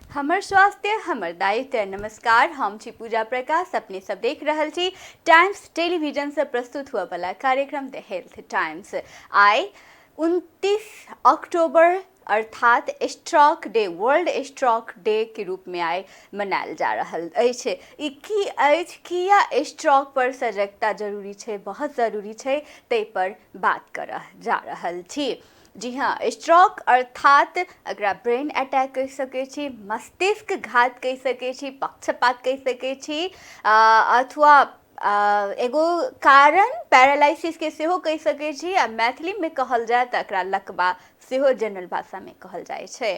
हमर स्वास्थ्य हमर दायित्व। नमस्कार, हम छी पूजा प्रकाश। अपने सब देख रहल छी टाइम्स टेलीविजन से प्रस्तुत हुआ वाला कार्यक्रम द हेल्थ टाइम्स। आइ 29 अक्टूबर अर्थात stroke day, world stroke day के रूप में आइ मनायल जा रहल अछि। ई की अछि, किया स्ट्रोक पर सजगता जरूरी छै, बहुत जरूरी छै, ताहि पर बात करऽ जा रहल छी। जी हाँ, स्ट्रोक अर्थात अगर ब्रेन अटैक कहि सकै छी, मस्तिष्क घात कहि सकै छी, पक्षपात कहि सकै छी, अथवा एगो कारण पैरालाइसिस के सेहो कहि सकै छी। आ मैथिली में कहल जाए तऽ एकरा लकवा सेहो जनरल भाषा में कहल जाइ छै।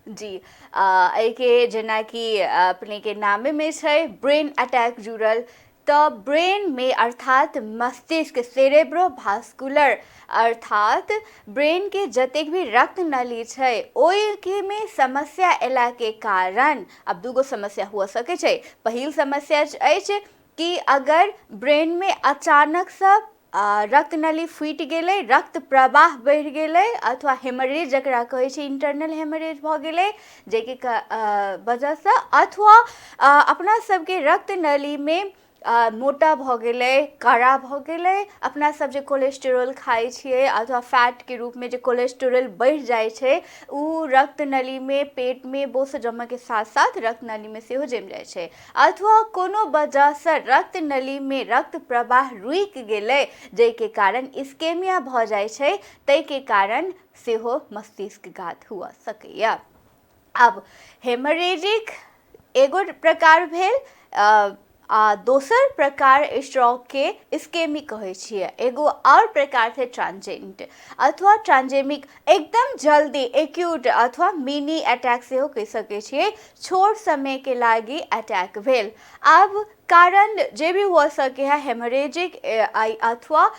जी एहिके जेनाकि अपने के नामे में छै ब्रेन अटैक जुड़ल, तो ब्रेन में अर्थात मस्तिष्क सेरेब्रोवास्कुलर अर्थात ब्रेन के जतेक भी रक्त नली छै ओहि में समस्या एला के कारण अब दूगो समस्या हुआ सके छै। पहिल समस्या अछि कि अगर ब्रेन में अचानक से रक्त नली फूटि गेलै, रक्त प्रवाह बढ़ि गेलै, अथवा हेमरेज जकरा कहै छै इंटरनल हेमरेज भऽ गेलै, जेके वजह से अथवा अपना सबके रक्त नली में मोटा भऽ गेलै, कड़ा भऽ गेलै। अपना सब जे कोलेस्ट्रॉल खाइ छियै अथवा फैट के रूप में जे कोलेस्ट्रॉल बढ़ि जाइ छै उ रक्त नली में, पेट में बोस जमय के साथ साथ रक्त नली में सेहो जमि जाइ छै। अथवा कोनो वजह से रक्त नली में रक्त प्रवाह रुकि गेलै, जाहिके कारण इस्केमिया भऽ जाइ छै, ताहिके कारण सेहो मस्तिष्कघात हुआ सकैया। अब हेमरेजिक एगो प्रकार भेल, दोसर प्रकार स्ट्रोक के इस्केमिक कहै छियै। एगो और प्रकार है ट्रांजिएंट अथवा ट्रांजेमिक, एकदम जल्दी एक्यूट अथवा मिनी अटैक सेहो कहि सकै छियै, छोट समय के लागी अटैक भेल। अब कारण जे भी हो सके है हेमरेजिक अथवा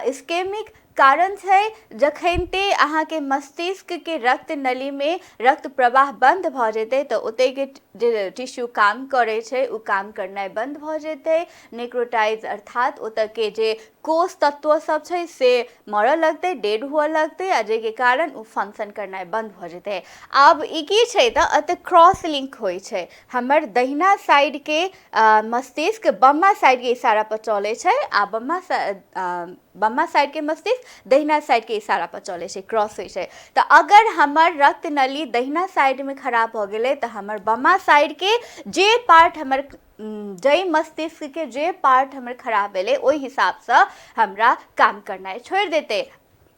इस्केमिक कारण छै जखनते अहाँ के मस्तिष्क के रक्त नली में रक्त प्रवाह बंद भऽ जेतै तऽ ओतै के जे टिश्यू काम करे छै उ काम करनाइ बंद भऽ जेतै। नेक्रोटाइज अर्थात ओतऽ के जे कोष तत्व सब छै से मरऽ लगतै, डेड हुआ लगतै, आ जेके कारण उ फंक्शन करनाइ बंद भऽ जेतै। आब ई की छै तऽ अत क्रॉस लिंक होइ छै। हमर दहिना साइड के मस्तिष्क बम्मा साइड के इशारा पर चलै छै, आ बम्मा साइड के मस्तिष्क दहिना साइड के इशारा पर चलै छै, क्रॉस होइ छै। तऽ अगर हमर रक्त नली दहिना साइड में खराब भऽ गेलै तऽ हमर बम्मा साइड के जे पार्ट हमर जय मस्तिष्क के जे पार्ट हमर खराब भेलै ओहि हिसाब से हमरा काम करनाइ छोड़ि देतै।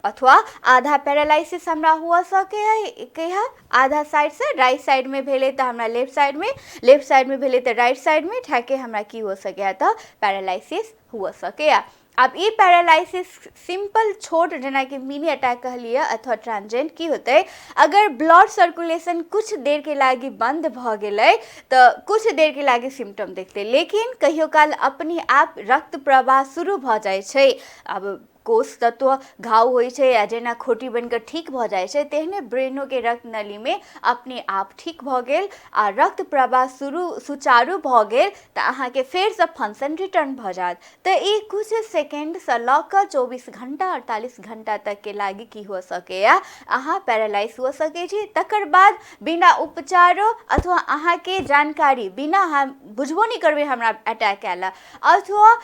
अथवा आधा पैरालाइसिस हमरा हुआ सके है, आधा साइड से राइट साइड में भेले तो हमरा लेफ्ट साइड में भेले तो राइट साइड में ठाके हमरा की हो सके है तो पैरालाइसिस हुआ सके है। अब ई पैरालाइसिस सिंपल छोट जेना कि मिनी अटैक कहलिए अथवा ट्रांजिएंट की होते, अगर ब्लड सर्कुलेशन कुछ देर के लागी बंद भ गेलै तो कुछ देर के लागी सिम्टम देखते, लेकिन कहियो काल अपने आप रक्त प्रवाह शुरू भ जाइ छै। अब कोष तत्व घाव होइ छै या जेना खोटी बनकर ठीक भऽ जाइ छै, तेहने ब्रेनो के रक्त नली में अपने आप ठीक भऽ गेल आ रक्त प्रवाह सुचारू भऽ गेल तऽ अहाँ के फेर से फंक्शन रिटर्न भऽ जात। तऽ ई कुछ सेकेंड से लऽ कऽ 24 घंटा 48 घंटा तक के लागी की हो सकेया अहाँ पैरालाइज हो सके छी। तकर बाद बिना उपचारो अथवा अहाँ के जानकारी बिना हम बुझबो नहीं करबे हमरा अटैक आयल, अथवा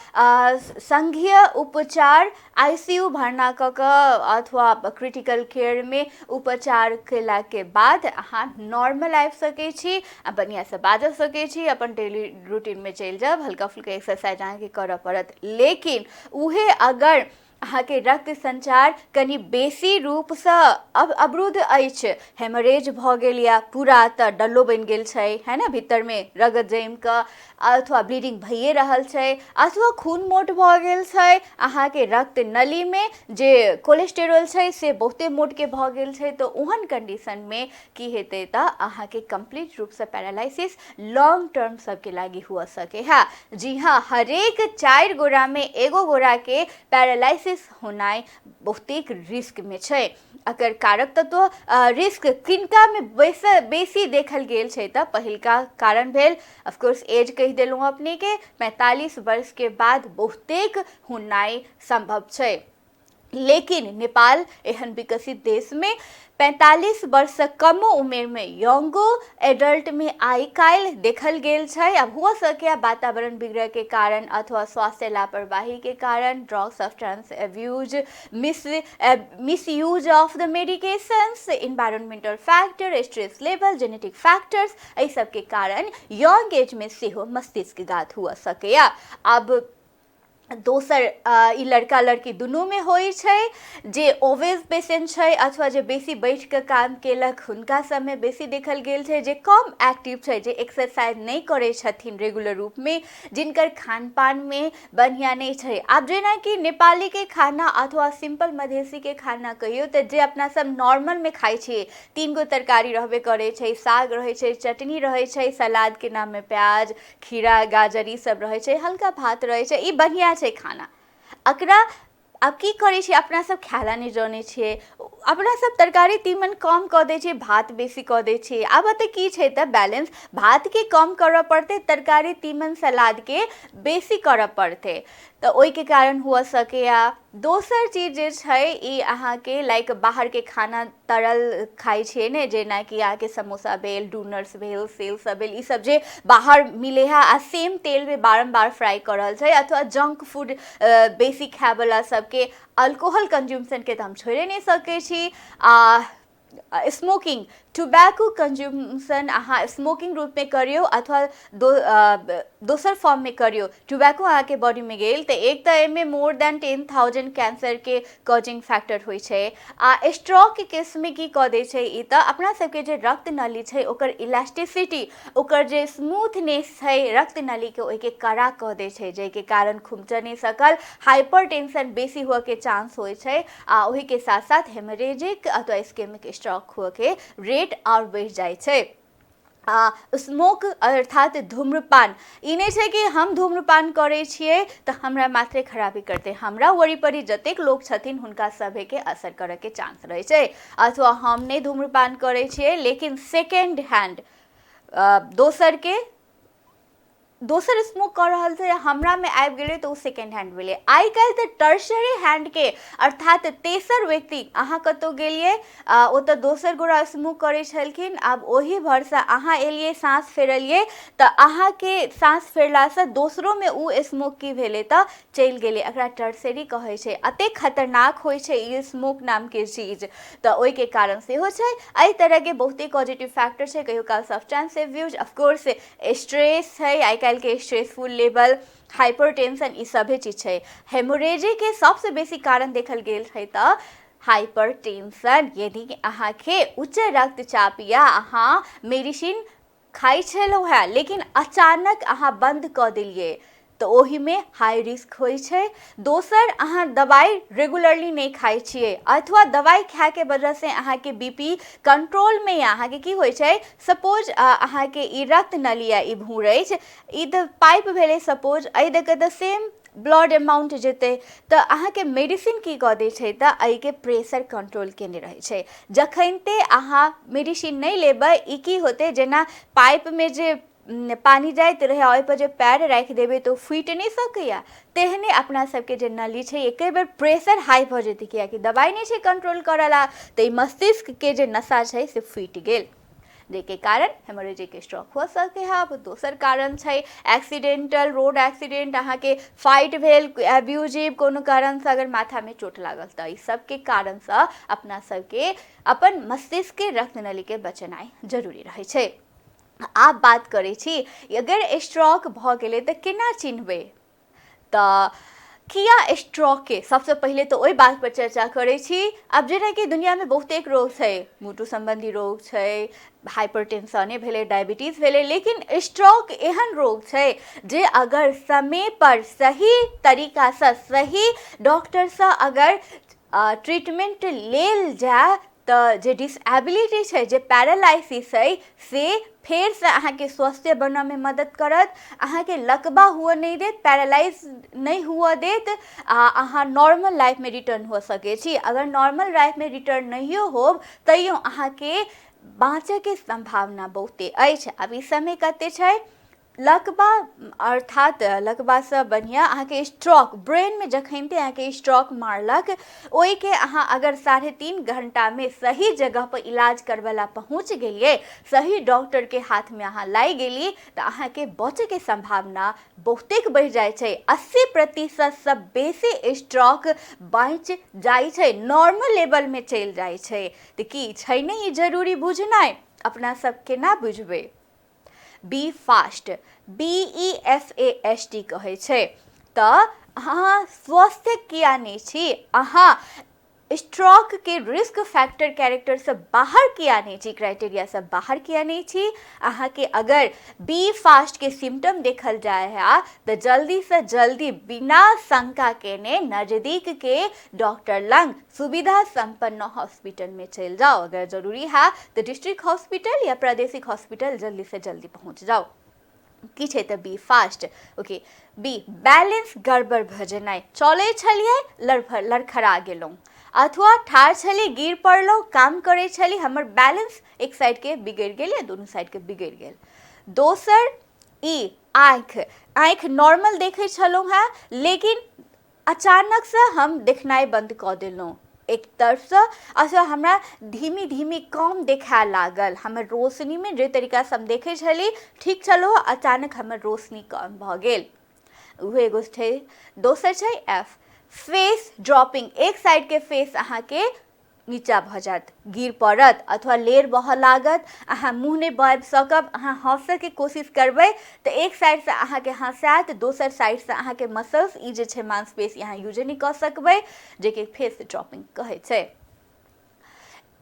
संघीय उपचार आईसीयू भरना कऽ अथवा क्रिटिकल केयर में उपचार केला के बाद अहाँ नॉर्मल आबि सकै छी, बढ़िया से बाजऽ सकै छी, अपन डेली रूटीन में चलि जाब, हल्का फुल्का एक्सरसाइज अहाँ के करऽ पड़त। लेकिन उहे अगर अहाँ के रक्त संचार कनी बेसी रूप से अवरुद्ध अछि, हेमरेज भऽ गेल या पूरा तऽ डल्लो बनि गेल छै है ना, भीतर में रगत जमि कऽ अथवा ब्लीडिंग भइए रहल छै, अथवा खून मोट भऽ गेल छै, अहाँ के रक्त नली में जे कोलेस्ट्रॉल छै से बहुते मोट के भऽ गेल छै, तो ओहन कंडीशन में की हेतै तऽ अहाँ के कंप्लीट रूप से पैरालाइसिस लॉन्ग टर्म सबके लागी हुआ सके है। जी हाँ, हरेक 4 गोरा में एगो गोरा के पैरालाइसिस होनाइ बहुते रिस्क में छै। अगर कारक तत्व रिस्क किनका में बेसी देखल गेल छै तऽ पहिलका कारण भेल ऑफकोर्स एज कहि देलहुँ अपने के, 45 वर्ष के बाद बहुतेक होनाइ संभव छै। लेकिन नेपाल एहन विकसित देश में 45 वर्ष से कमो उमेर में यंगो एडल्ट में आई काल देखल गेल छै। अब हो सके वातावरण बिगड़े के कारण अथवा स्वास्थ्य लापरवाही के कारण, drug substance abuse, misuse of the medications, environmental factor, stress level, genetic factors, ये सब के कारण यंग एज में सेहो मस्तिष्क घात हुआ सके। अब दोसर ई लड़का लड़की दुनू में होइ छै। जे ओवेज पेशेंट छै अथवा जे बेसी बैठ के काम केलक हुनका सब में बेसी देखल गेल छै। जे कम एक्टिव छै, जे एक्सरसाइज नहीं करे छथिन रेगुलर रूप में, जिनकर खान पान में बढ़िया नहीं छै। अब जेना कि नेपाली के खाना अथवा सिंपल मधेसी के खाना कहियो तो जे अपना सब नॉर्मल में खाई छिए, 3 गो तरकारी रहबे करे छै, साग रहे छै, चटनी रहे छै, सलाद के नाम में प्याज, खीरा, गाजर ई सब रहे छै, हल्का भात रहे छै, ई बढ़िया छै खाना। अकरा अब की करे छी, अपना सब खायला नहीं जाने छिए, अपना सब तरकारी तीमन कम क दे छिए, भात बेसी क दे छिए। अब तो की छै त बैलेंस भात के कम करऽ पड़ते, तरकारी तीमन सलाद के बेसी करऽ पड़ते, तो ओई के कारण हुआ सके। या दोसर चीज जे छै ई अहाँ के लाइक बाहर के खाना तरल खाई छिए ने, जेना कि अहाँ के समोसा भेल, डोनट्स भेल, सेल सब भेल, ई सब जे बाहर मिले है आ सेम तेल में बारंबार फ्राई कर रहल छै, अथवा जंक फूड बेसी खाय वाला सबके अल्कोहल कंज्यूमशन के तो हम छोड़े नहीं सके छी। स्मोकिंग, टोबैको कंज्यूमशन अहाँ स्मोकिंग रूप में करियो अथवा दोसर फॉर्म में करियो, टोबैको अहाँ के बॉडी में गेल तो एक तो एमे मोर देन 10,000 कैंसर के कॉजिंग फैक्टर होइ छै। स्ट्रोक के केस में की क दे छै, ई तो अपना सबके जे रक्त नली छै ओकर इलास्टिसिटी, ओकर जे स्मूथनेस छै रक्त नली के ओके कड़ा क दे छै, जे के कारण खुमच नहीं सकल, हाइपरटेंशन बेसी हुआ के चांस होइ छै। ओही के साथ साथ हेमरेजिक अथवा इस्केमिक स्ट्रोक हुआ के रेट और बढ़ जाए छै। स्मोक अर्थात धूम्रपान, ई नहीं छै कि हम धूम्रपान करे छिए तो हमरा मात्रे खराबी करते, हमरा वरीपरी जतेक लोग छथिन हुनका सभे के असर करे के चांस रहे छै। अथवा हम नहीं धूम्रपान करे छिए लेकिन सेकेंड हैंड दोसर स्मोक कर रहल छै, हमरा में आबि गेलै तो सेकेंड हैंड भेलै। आई काल्हि तो टर्शरी हैंड के अर्थात तेसर व्यक्ति अहाँ कतौ गेलिए ओ तो दोसर गोरा स्मोक करे छलखिन, अब ओही भर से अहाँ एलिए सांस फेरलिए तो अहाँ के सांस फेरला से दोसरो में उ स्मोक की भेले तो चल गेले, एकरा टर्शरी कहे छै। अते खतरनाक होइ छै ई स्मोक नाम के चीज, तो ओई के कारण से हो छै। एई तरह के बहुते पॉजिटिव फैक्टर छै, कहियो काल substance abuse, of course stress है, आई काल्हि के स्ट्रेसफुल लेवल, हाइपरटेंशन, ई सभे चीज छै। हेमोरेजी के सबसे बेसी कारण देखल गेल है तो हाइपरटेंशन, यदि अहाँ के उच्च रक्तचाप या अहाँ मेडिसिन खाई छलो है लेकिन अचानक अहाँ बंद क दिलिए तो ओही में हाई रिस्क होइ छै। दोसर अहाँ दवाई रेगुलरली नहीं खाई छिए अथवा दवाई खाए के वजह से अहाँ के बीपी कंट्रोल में या अहाँ के की होइ छै, सपोज अहाँ के ई रक्त नली या ई भूर अछि, ई द पाइप भेले सपोज, एहि दे के द सेम ब्लड अमाउंट जेते तो अहाँ के मेडिसिन की क दे छै तो एहि के प्रेशर कंट्रोल केने रहे छै। जखनते अहाँ मेडिसिन नहीं लेबै ई की होते, जेना पाइप में जे पानी जाइत रहे ओहि पर जे पैर राख देबे तो फूट नहीं सकैया, तेहने अपना सबके जे नली छै एक बेर प्रेशर हाई भ जेते, कियाकि दवाई नहीं छै कंट्रोल करला तो ई मस्तिष्क के जे नशा छै से फूट गेल, जेके कारण हेमोरेजिक स्ट्रोक हो सके है। अब दोसर कारण छै एक्सीडेंटल रोड एक्सीडेंट, अहाँ के फाइट भेल, एब्यूजिव कोनो कारण से अगर माथा में चोट लागल तो ई सब के कारण से अपना सबके अपन मस्तिष्क के रक्त नली के बचनाई जरूरी रहे छै। आप बात करे छी अगर स्ट्रोक भ गेले तो केना चिन्हबे, तो किया स्ट्रोक के सबसे पहले तो ओई बात पर चर्चा करे छी। अब जेना कि दुनिया में बहुते रोग छै, मुटु संबंधी रोग छै, हाइपरटेंशन भेले, डायबिटीज भेले, लेकिन स्ट्रोक एहन रोग छै जे अगर समय पर सही तरीका से सही डॉक्टर से अगर ट्रीटमेंट लेल जाए तो जे डिसेबिलिटी है, जे पैरालाइसिस है, से फिर से अहाँ के स्वस्थ बनने में मदद करत, अहाँ के लकवा हुआ नहीं देत, पैरालाइज नहीं हुआ देत, अहाँ नॉर्मल लाइफ में रिटर्न हो सके छी। अगर नॉर्मल लाइफ में रिटर्न नहीं हो तैयो अहाँ के बाँचे के संभावना बहुते अछि। अब इस समय कते छै लकवा अर्थात लकवा से बढ़िया अहाँ के स्ट्रोक ब्रेन में जखनते अहाँ के स्ट्रोक मारलक ओई के अहाँ अगर 3.5 घंटा में सही जगह पर इलाज करवाला पहुँच गेलिए, सही डॉक्टर के हाथ में अहाँ लाई गेली तो अहाँ के बचे के संभावना बहुते बढ़ जाए छे। 80% से बेसी स्ट्रोक बच जाए छे, नॉर्मल लेवल में चल जाए छे। तो की छै नहीं जरूरी बुझनाइ, अपना सबके ना बुझबे। बी फास्ट, BEFAST कहे छे। तो अहाँ स्वस्थ किया नहीं छी, अहाँ स्ट्रोक के रिस्क फैक्टर कैरेक्टर से बाहर किया नहीं छी, क्राइटेरिया से बाहर किया नहीं छी। अहाँ के अगर बी फास्ट के सिम्टम देखल जाए है तो जल्दी से जल्दी बिना शंका के ने नजदीक के डॉक्टर लंग सुविधा संपन्न हॉस्पिटल में चल जाओ। अगर जरूरी है तो डिस्ट्रिक्ट हॉस्पिटल या प्रादेशिक हॉस्पिटल जल्दी से जल्दी पहुंच जाओ। की छै तो बी फास्ट। ओके, बी बैलेंस गड़बड़ भ जेनाइ, चले छलिए लड़खड़ा गेलौं अथवा ठाढ़ छली गिर पड़लौं, काम करे छली हमर बैलेंस एक साइड के बिगड़ गेल या दोनों साइड के बिगड़ गेल। दोसर ई आँख नॉर्मल देखे छलौं है लेकिन अचानक से हम देखनाइ बंद क देलौं एक तरफ से, अथवा हमरा धीमी धीमी कम देखा लागल, हमर रोशनी में जे तरीका से हम देखे छली ठीक छलो, अचानक हमर रोशनी कम भ गेल। उहे एगो छै। दोसर छै एफ, फेस ड्रॉपिंग, एक साइड के फेस अहाँ के नीचा भ जात, गिर पड़त अथवा लेर बह लागत, अहाँ मुँह नहीं बाबि सकब, अहाँ हंसे के कोशिश करबै तो एक साइड से अहाँ के हंसात, दोसर साइड से अहाँ के मसल्स ई जे छै मांसपेशी अहाँ यूज नहीं कर सकबै, जे के फेस ड्रॉपिंग कहे छै।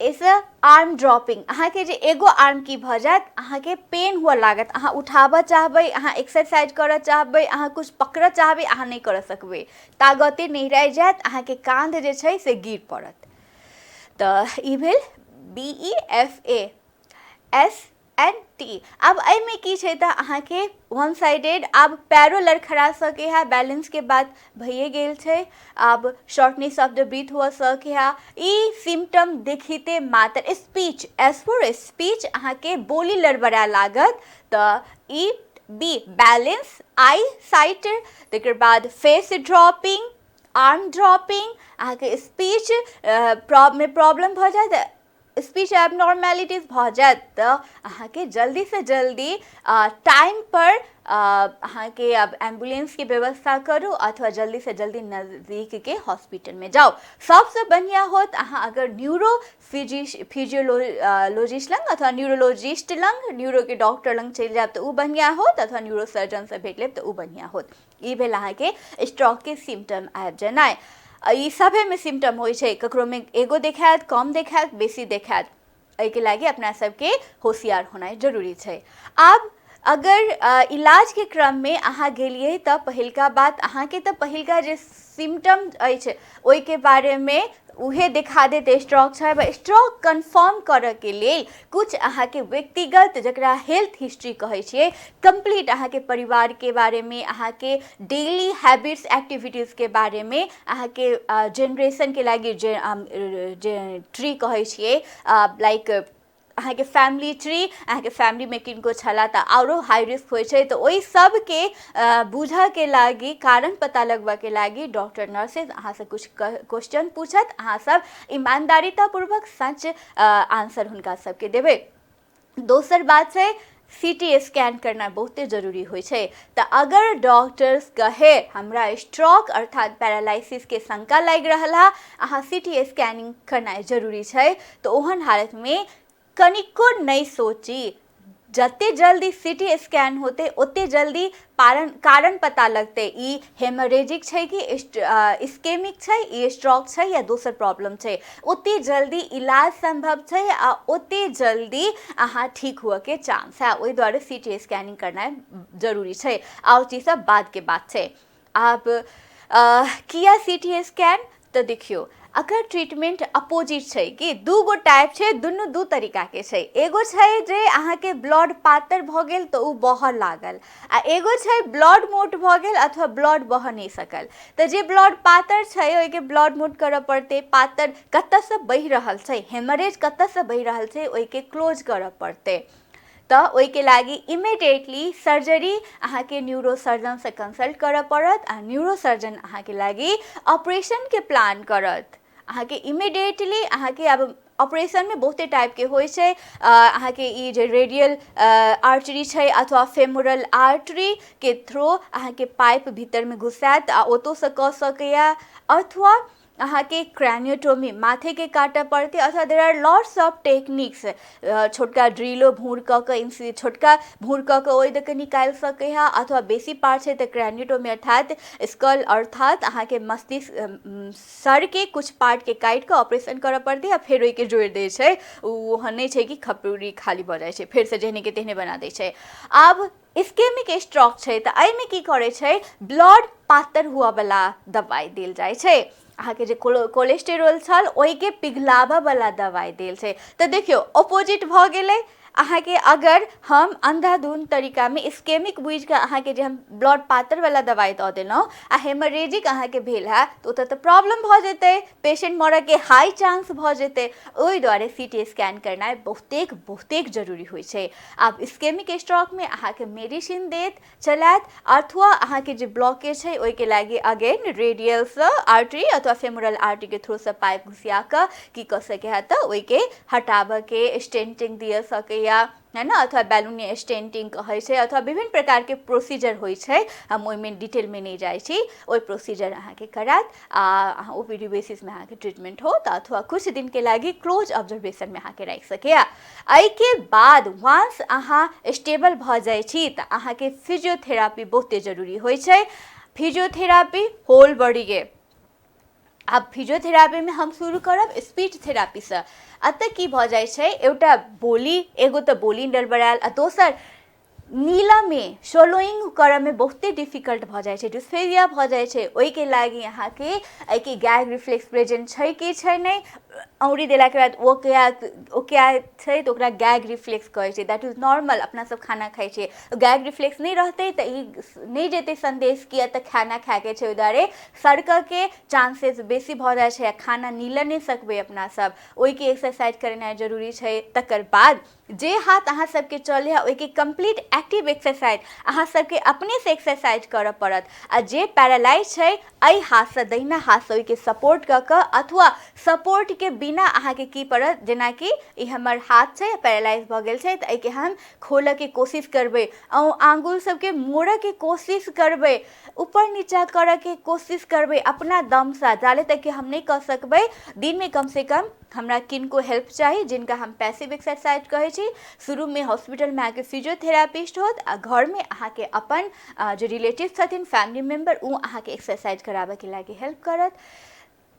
इसे आर्म ड्रॉपिंग, अहाँ के जे एगो आर्म की भ जात, अहाँ के पेन हुआ लागत, अहाँ उठाबऽ चाहबै, अहाँ एक्सरसाइज करऽ चाहबै, अहाँ कुछ पकड़ऽ चाहबै, अहाँ नहीं कर सकबै, तागते नहीं रह जात, अहाँ के कांध जे छै से गिर पड़त। तो ई भेल BEFAST। अब में की छै तो अहाँ के वन साइडेड, अब पैरो लड़खड़ा सके है, बैलेंस के बाद भइए गेल छै, अब शॉर्टनेस ऑफ द ब्रीथ हुआ सके है। ई सिम्टम देखते मात्र स्पीच, एज फॉर स्पीच अहाँ के बोली लड़बड़ा लागत। तो E be balance, I site, तकर बाद फेस ड्रॉपिंग, आर्म ड्रॉपिंग, अहाँ के स्पीच में प्रॉब्लम भ जाए, स्पीच एबनॉर्मेलिटीज भ जाए, तो अहाँ के जल्दी से जल्दी टाइम पर अहाँ के अब एम्बुलेंस की व्यवस्था करू अथवा जल्दी से जल्दी नज़दीक के हॉस्पिटल में जाओ। सबसे बढ़िया होत अहाँ अगर न्यूरो फिजियोलॉजिस्ट लंग अथवा न्यूरोलॉजिस्ट लंग, न्यूरो के डॉक्टर लंग चल जाए तो बढ़िया होत, अथवा न्यूरो सर्जन से भेट लेब तो बढ़िया होत। ई भेल अहाँ के स्ट्रोक के सिम्टम आबि जेनाइ। ई सभे में सिम्टम होइ छै, ककरो में एगो देखात, कम देखात, बेसी देखात, एहि के लागी अपना सबके होशियार होनाइ जरूरी छै। अब अगर इलाज के क्रम में अहाँ गेलिए तो पहिलका बात अहाँ के तो पहिलका जे सिम्टम अछि ओहि के बारे में उहे दिखा देते स्ट्रोक है। स्ट्रोक कन्फर्म करे के लिए कुछ अहाँ के व्यक्तिगत जकरा हेल्थ हिस्ट्री कहे छिए, कंप्लीट अहाँ के परिवार के बारे में, अहाँ के डेली हैबिट्स एक्टिविटीज के बारे में, अहाँ के जनरेशन के लागी जे ट्री कहे छिए, लाइक अहाँ के फैमिली ट्री, अहाँ के फैमिली में किनको छला तो आरो हाई रिस्क होइ छै, तो ओहि सब के बुझा के लागी, कारण पता लगवा के लागी डॉक्टर नर्सेज अहाँ से कुछ क्वेश्चन पूछत, अहाँ सब ईमानदारीता पूर्वक सच आंसर हुनका सबके देबै। दोसर बात छै CT स्कैन करना बहुते जरूरी होइ छै। तो अगर डॉक्टर्स कहे हमरा स्ट्रोक अर्थात पैरालिसिस के शंका लग रहा, अहाँ CT स्कैनिंग करना जरूरी छै, तो ओहन हालत में कनिको नहीं सोची, जते जल्दी CT स्कैन होते उतने जल्दी कारण पता लगते ई हेमोरेजिक छै कि इस्केमिक छै, ई स्ट्रोक छै या दोसर प्रॉब्लम छै, उतने जल्दी इलाज संभव छै आ उतने जल्दी अहाँ ठीक हुआ के चांस है। ओहि द्वारे CT स्कैनिंग करना जरूरी छै। और चीज सब बाद के बात छै। आप किया CT स्कैन तो देखियो, अगर ट्रीटमेंट अपोजिट छै कि दूगो टाइप छै, दुनू दू तरीका के छै। एगो छै जे अहाँ के ब्लड पातर भ गेल तो उ बह लागल, आ एगो छै ब्लड मोट भ गेल अथवा ब्लड बह नहीं सकल। तो जे ब्लड पातर छै ओइ के ब्लड मोट करऽ पड़ते, पातर कतऽ से बहि रहल छै, हेमरेज कतऽ से बहि रहल छै ओइ के क्लोज करऽ पड़ते। तो ओई के लागी इमिडिएटली सर्जरी अहाँ के न्यूरोसर्जन से कंसल्ट करऽ पड़त आ न्यूरोसर्जन अहाँ के लागी ऑपरेशन के प्लान करत। अहाँ के इमिडिएटली अहाँ के अब ऑपरेशन में बहुते टाइप के होय छै। अहाँ के ई जे रेडियल आर्टरी छै अथवा फेमोरल आर्टरी के थ्रू अहाँ के पाइप भीतर में घुसात आ ओतो से क सकैया, अथवा अहाँ के क्रैनियोटोमी माथे के काटे पड़ते, अथवा there are lots of techniques. छोटका ड्रिलो भूर क के छोटका भूर क के ओइ दके निकाल सके है, अथवा बेसी पार्ट छै त क्रैनियोटोमी अर्थात स्कल अर्थात अहाँ के मस्तिष्क सर के कुछ पार्ट के काट के ऑपरेशन करऽ पड़ते है, फिर ओइ के जोड़ दे छै। वो नहीं छै कि खपड़ी खाली भ जाय छै, फिर से जेहने के तेहने बना दे छै। अब इस्केमिक स्ट्रोक छै त एहि में की करे छै, ब्लड पातर हुआ वाला दवाई देल जाय छै। अहाँ के जे कोलेस्टेरोल छल ओहि के पिघलावा वाला दवाई देल छै। तो देखियो ऑपोजिट भ गेलै। अहाँ के अगर हम अंधाधुंध तरीका में इस्केमिक बुझ के अहाँ के जे हम ब्लड पातर वाला दवाई द देलौं आ हेमोरेजिक अहाँ के भेल है तो प्रॉब्लम भ जेतै, पेशेंट मरऽ के हाई चांस भ जेतै। ओहि दुआरे सीटी स्कैन करनाइ बहुतेक जरूरी होइ छै। आब इस्केमिक स्ट्रोक में अहाँ के मेडिसिन देत चलात, अथवा अहाँ के जे ब्लॉकेज छै ओहि के लागी अगेन रेडियल से आर्टरी अथवा फेमोरल आर्टरी के थ्रू से पाइप घुसिया के की क सके है तो ओहि के हटाबे के स्टेंटिंग दिए सके है ना, अथवा बैलूनी स्टेंटिंग कहे छै, अथवा विभिन्न प्रकार के प्रोसीजर होय छै। हम ओइ में डिटेल में नहीं जाय छी। ओइ प्रोसीजर अहाँ के करात आ ओपीडी बेसिस में अहाँ के ट्रीटमेंट होत, अथवा कुछ दिन के लागी क्लोज ऑब्जर्वेशन में अहाँ के राख सके। एहि के बाद वंस अहाँ स्टेबल भ जाय छी त अहाँ के फिजियोथेरापी बहुते जरूरी होय छै। फिजियोथेरापी होल बॉडी के। अब फिजियोथेरापी में हम शुरू करब स्पीच थेरापी से। अतः की भ जाय छै, एगोटा बोली एगो तो बोली डरबड़ायल आ दोसर नीला में शोलोइंग करऽ में बहुते डिफिकल्ट भ जाय छै, डिस्फेरिया भ जाय छै। ओहि के लागी अहाँ के एहि के गैग रिफ्लेक्स प्रेजेंट छै कि छै नहीं, औंरी देला के बाद ओ क्या छै तो ओकरा गैग रिफ्लेक्स कहै छै। दैट इज नॉर्मल, अपना सब खाना खाइ छियै गैग रिफ्लेक्स नहीं रहते तो ई नहीं जेते संदेश किया तो खाना खाए के छै, ओहि दुआरे सड़क के चांसेस बेसी भ जाय छै, खाना नीला नहीं सकबै अपना सब। ओहि के एक्सरसाइज करनाइ जरूरी छै। तकर बाद जे हाथ अहाँ सबके चले है ओहि के कंप्लीट एक्टिव एक्सरसाइज अहाँ सबके अपने से एक्सरसाइज करऽ पड़त। आ जे पैरालाइज छै एहि हाथ से दहिना हाथ से ओहि के सपोर्ट क के, अथवा सपोर्ट के बिना अहाँ के की पड़त, जेना कि ई हमर हाथ छै पैरालाइज भ गेल छै त एहि के हम खोलऽ के कोशिश करबै, आंगुल सबके मोड़ऽ के कोशिश करबै, ऊपर नीचा करऽ के कोशिश करबै अपना दम से। जाले तक कि हम नहीं कर सकबै, दिन में कम से कम हमरा किनको हेल्प चाहिए जिनका हम पैसिव एक्सरसाइज कहै छी। शुरू में हॉस्पिटल में आके फिजियोथेरापिस्ट होत आ घर में अहाँ के अपन जो रिलेटिव छथिन फैमिली मेंबर उ अहाँ के एक्सरसाइज कराबे के लागी हेल्प करत।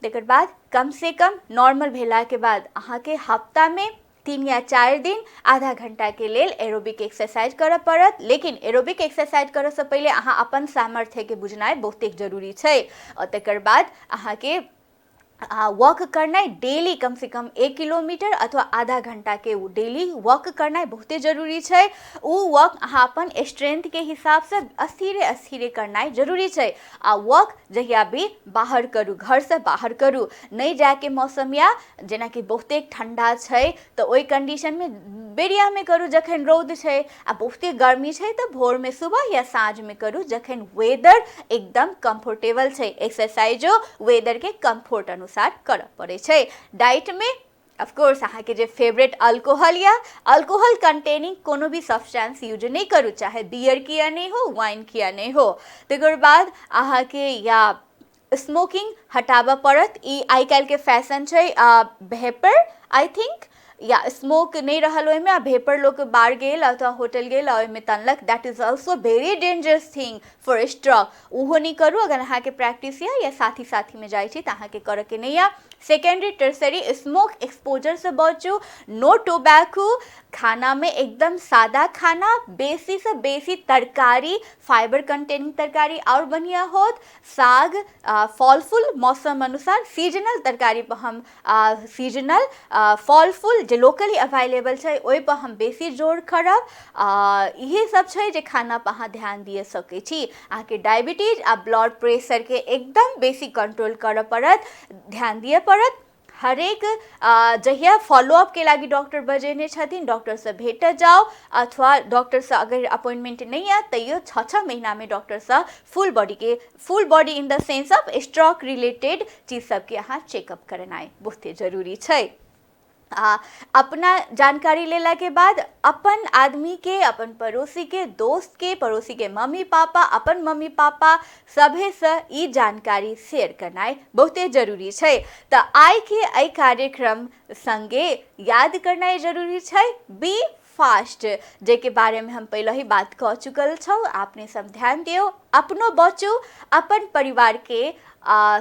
तकर बाद कम से कम नॉर्मल भेला के बाद अहाँ के हफ्ता में 3 या 4 दिन आधा घंटा के लेल एरोबिक एक्सरसाइज करऽ पड़त। लेकिन एरोबिक एक्सरसाइज करऽ से पहले अहाँ अपन सामर्थ्य के बुझनाइ बहुते जरूरी छै। और तकर बाद अहाँ के वॉक करना डेली कम से कम 1 किलोमीटर अथवा आधा घंटा के डेली वॉक करना बहुते जरूरी है। वो वॉक अहाँ अपन स्ट्रेंथ के हिसाब से अस्थिरे अस्थिरे करना जरूरी है। आ वॉक जहिया भी बाहर करू, घर से बाहर करू, नहीं जाके मौसम या जेना कि बहुते ठंडा है तो ओई कंडीशन में बेरिया में करू जखन रौद है, आ बहुते गर्मी है तो भोर में सुबह या साँझ में करू जखन वेदर एकदम कंफर्टेबल है। एक्सरसाइजो वेदर के कंफर्ट अनुसार करऽ पड़े छै। डाइट में ऑफकोर्स अहाँ के जे फेवरेट अल्कोहल या अल्कोहल कंटेनिंग कोनो भी सब्सटेंस यूज नहीं करू, चाहे बियर किया नहीं हो, वाइन किया नहीं हो। तकर बाद अहाँ के या स्मोकिंग हटाबऽ पड़त। ई आइ काल्हि के फैशन छै। वेपर आई थिंक या स्मोक नहीं रहल ओहिमे, आ भेपर लोग बार गेल अथवा होटल गेल ओहिमे तनलक, that is also very dangerous thing for stroke. उहो नहीं करू अगर अहाँ के प्रैक्टिस या साथी साथी में जाइ छी तो अहाँ के करे के नहीं है। सेकेंडरी टर्सरी स्मोक एक्सपोजर से बचू। No tobacco. खाना में एकदम सादा खाना, बेसी से बेसी तरकारी, फाइबर कंटेनिंग तरकारी और बढ़िया होत। साग, फल फूल मौसम अनुसार सीजनल तरकारी पर हम सीजनल फल फूल जो लोकली अवेलेबल है ओहि पर हम बेसी जोर करब। ये सब है जे खाना पर अहाँ ध्यान दिए सके छी। अहाँ के डायबिटीज आ ब्लड प्रेशर के एकदम बेसी कंट्रोल करऽ पड़त, ध्यान दिए पड़त। हरेक जहिया फॉलोअप के लागि डॉक्टर बजेने छथिन, डॉक्टर से भेट जाओ अथवा डॉक्टर से अगर अपॉइंटमेंट नहीं है तैयो 6 महीना में डॉक्टर से full body in the sense of stroke related चीज सबके अहाँ चेकअप करनाइ बहुते जरूरी छै। अपना जानकारी लेला के बाद अपन आदमी के, अपन पड़ोसी के, दोस्त के, पड़ोसी के मम्मी पापा, अपन मम्मी पापा सभे से ई जानकारी शेयर करनाइ बहुते जरूरी छै। तो आई के एहि कार्यक्रम संगे याद करनाइ जरूरी छै बी फास्ट, जे के बारे में हम पहले ही बात कह चुकल छौ। आपने सब ध्यान दियो, अपनो बचू, अपन परिवार के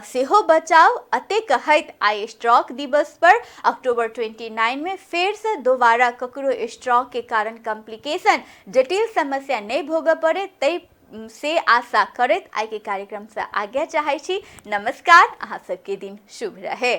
सेहो बचाओ। अते कहत आई स्ट्रोक दिवस पर अक्टूबर 29 में फिर से दोबारा ककरो स्ट्रोक के कारण कॉम्प्लिकेशन, जटिल समस्या नहीं भोग पड़े तै से आशा करत आई के कार्यक्रम से आगे चाहे छी। नमस्कार, अहाँ सबके दिन शुभ रहे।